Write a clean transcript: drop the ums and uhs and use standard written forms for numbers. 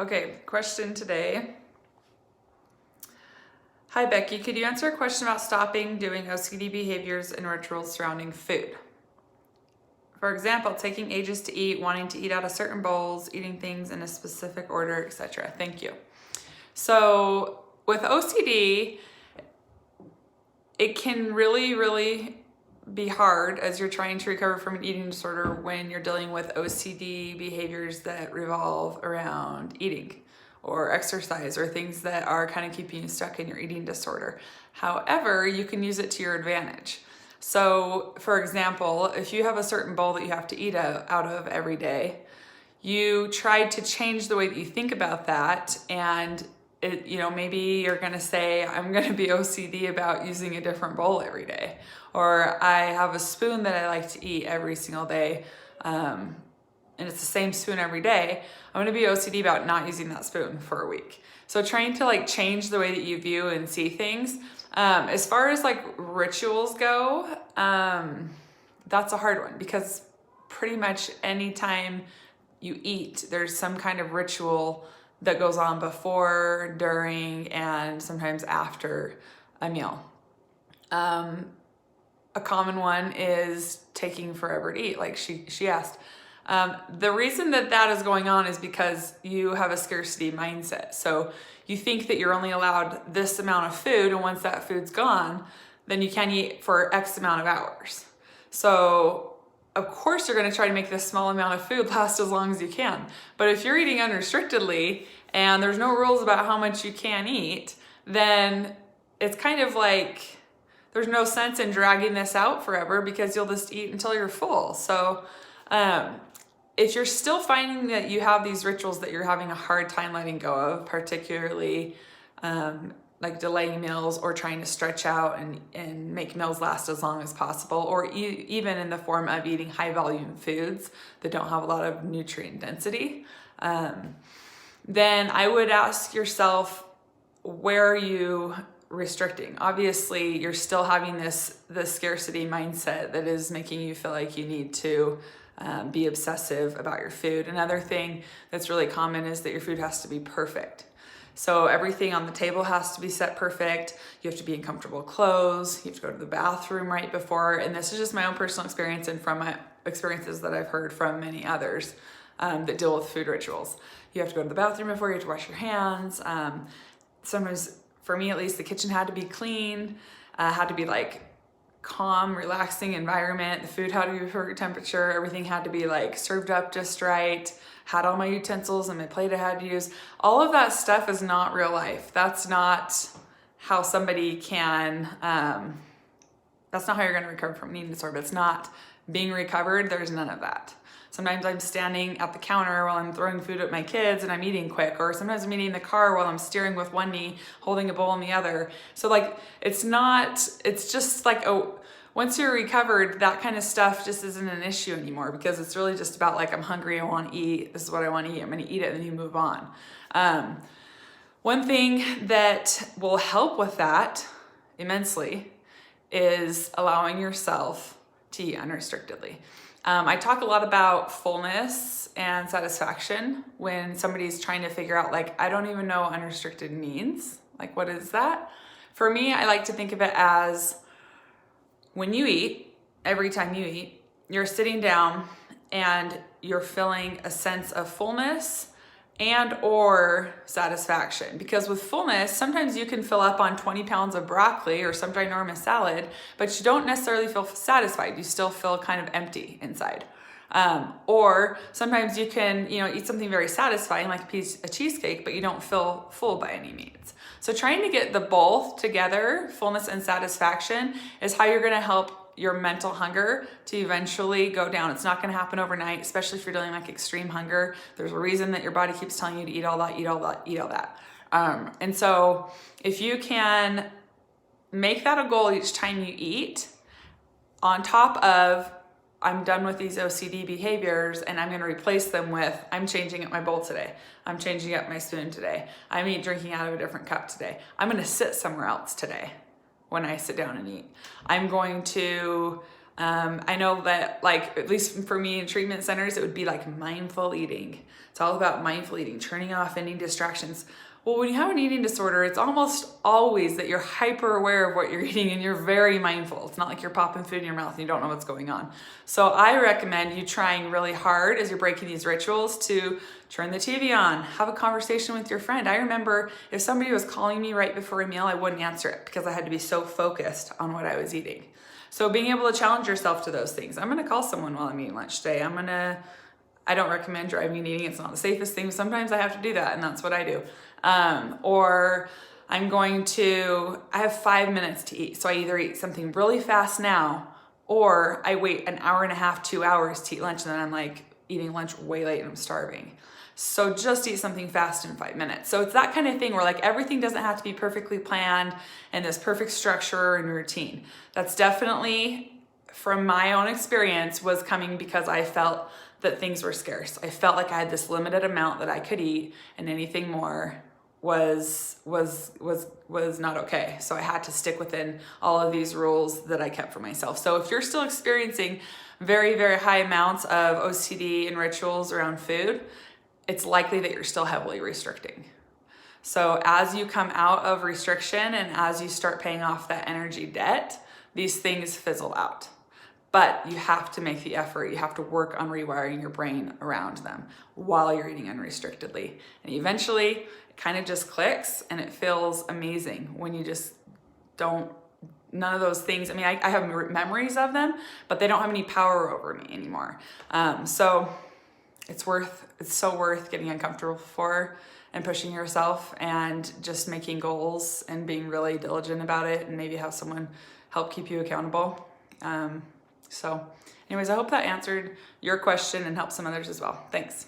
Okay, question today. Hi Becky, could you answer a question about stopping doing OCD behaviors and rituals surrounding food? For example, taking ages to eat, wanting to eat out of certain bowls, eating things in a specific order, etc. Thank you. So with OCD, it can really be hard as you're trying to recover from an eating disorder when you're dealing with OCD behaviors that revolve around eating or exercise or things that are kind of keeping you stuck in your eating disorder. However, you can use it to your advantage. So for example, if you have a certain bowl that you have to eat out of every day, you try to change the way that you think about that, and maybe you're going to say, I'm going to be OCD about using a different bowl every day. Or I have a spoon that I like to eat every single day, and it's the same spoon every day. I'm going to be OCD about not using that spoon for a week. So trying to change the way that you view and see things. As far as rituals go, that's a hard one because pretty much anytime you eat, there's some kind of ritual that goes on before, during, and sometimes after a meal. A common one is taking forever to eat, like she asked. The reason that is going on is because you have a scarcity mindset. So you think that you're only allowed this amount of food, and once that food's gone, then you can't eat for X amount of hours. So of course you're going to try to make this small amount of food last as long as you can. But if you're eating unrestrictedly and there's no rules about how much you can eat, then it's kind of like there's no sense in dragging this out forever because you'll just eat until you're full. So if you're still finding that you have these rituals that you're having a hard time letting go of, particularly like delaying meals or trying to stretch out and make meals last as long as possible, or even in the form of eating high volume foods that don't have a lot of nutrient density, then I would ask yourself, where are you restricting? Obviously, you're still having this scarcity mindset that is making you feel like you need to be obsessive about your food. Another thing that's really common is that your food has to be perfect. So everything on the table has to be set perfect. You have to be in comfortable clothes. You have to go to the bathroom right before. And this is just my own personal experience and from my experiences that I've heard from many others that deal with food rituals. You have to go to the bathroom before, you have to wash your hands. Sometimes, for me at least, the kitchen had to be clean, had to be calm, relaxing environment. The food had to be perfect temperature. Everything had to be served up just right. Had all my utensils and my plate I had to use. All of that stuff is not real life. That's not how somebody can, that's not how you're going to recover from an eating disorder. It's not being recovered. There's none of that. Sometimes I'm standing at the counter while I'm throwing food at my kids and I'm eating quick, or sometimes I'm eating in the car while I'm steering with one knee, holding a bowl in the other. So it's just once you're recovered, that kind of stuff just isn't an issue anymore because it's really just about I'm hungry, I want to eat, this is what I want to eat, I'm going to eat it, and then you move on. One thing that will help with that immensely is allowing yourself to eat unrestrictedly. I talk a lot about fullness and satisfaction when somebody's trying to figure out I don't even know what unrestricted means. What is that? For me, I like to think of it as when you eat, every time you eat, you're sitting down and you're feeling a sense of fullness and or satisfaction. Because with fullness, sometimes you can fill up on 20 pounds of broccoli or some ginormous salad, but you don't necessarily feel satisfied. You still feel kind of empty inside. Or sometimes you can, eat something very satisfying like a cheesecake, but you don't feel full by any means. So trying to get the both together, fullness and satisfaction, is how you're going to help your mental hunger to eventually go down. It's not going to happen overnight, especially if you're dealing extreme hunger. There's a reason that your body keeps telling you to eat all that, eat all that, eat all that. And so if you can make that a goal each time you eat, on top of I'm done with these OCD behaviors and I'm going to replace them with I'm changing up my bowl today. I'm changing up my spoon today. I'm drinking out of a different cup today. I'm going to sit somewhere else today when I sit down and eat. I'm going to I know that, like, at least for me in treatment centers, it would be like mindful eating. It's all about mindful eating, turning off any distractions. Well, when you have an eating disorder, it's almost always that you're hyper aware of what you're eating and you're very mindful. It's not like you're popping food in your mouth and you don't know what's going on. So I recommend you trying really hard as you're breaking these rituals to turn the TV on, have a conversation with your friend. I remember if somebody was calling me right before a meal, I wouldn't answer it because I had to be so focused on what I was eating. So being able to challenge yourself to those things. I'm gonna call someone while I'm eating lunch today. I don't recommend driving and eating. It's not the safest thing. Sometimes I have to do that, and that's what I do. Or I have 5 minutes to eat. So I either eat something really fast now, or I wait an hour and a half, 2 hours to eat lunch, and then I'm like eating lunch way late and I'm starving. So just eat something fast in 5 minutes. So it's that kind of thing where like everything doesn't have to be perfectly planned and this perfect structure and routine. That's definitely, from my own experience, was coming because I felt that things were scarce. I felt like I had this limited amount that I could eat, and anything more was not okay. So I had to stick within all of these rules that I kept for myself. So if you're still experiencing very, very high amounts of OCD and rituals around food, it's likely that you're still heavily restricting. So as you come out of restriction and as you start paying off that energy debt, these things fizzle out. But you have to make the effort. You have to work on rewiring your brain around them while you're eating unrestrictedly. And eventually it kind of just clicks and it feels amazing when you just don't, none of those things. I mean, I have memories of them, but they don't have any power over me anymore. So it's so worth getting uncomfortable for and pushing yourself and just making goals and being really diligent about it, and maybe have someone help keep you accountable. So anyways, I hope that answered your question and helped some others as well. Thanks.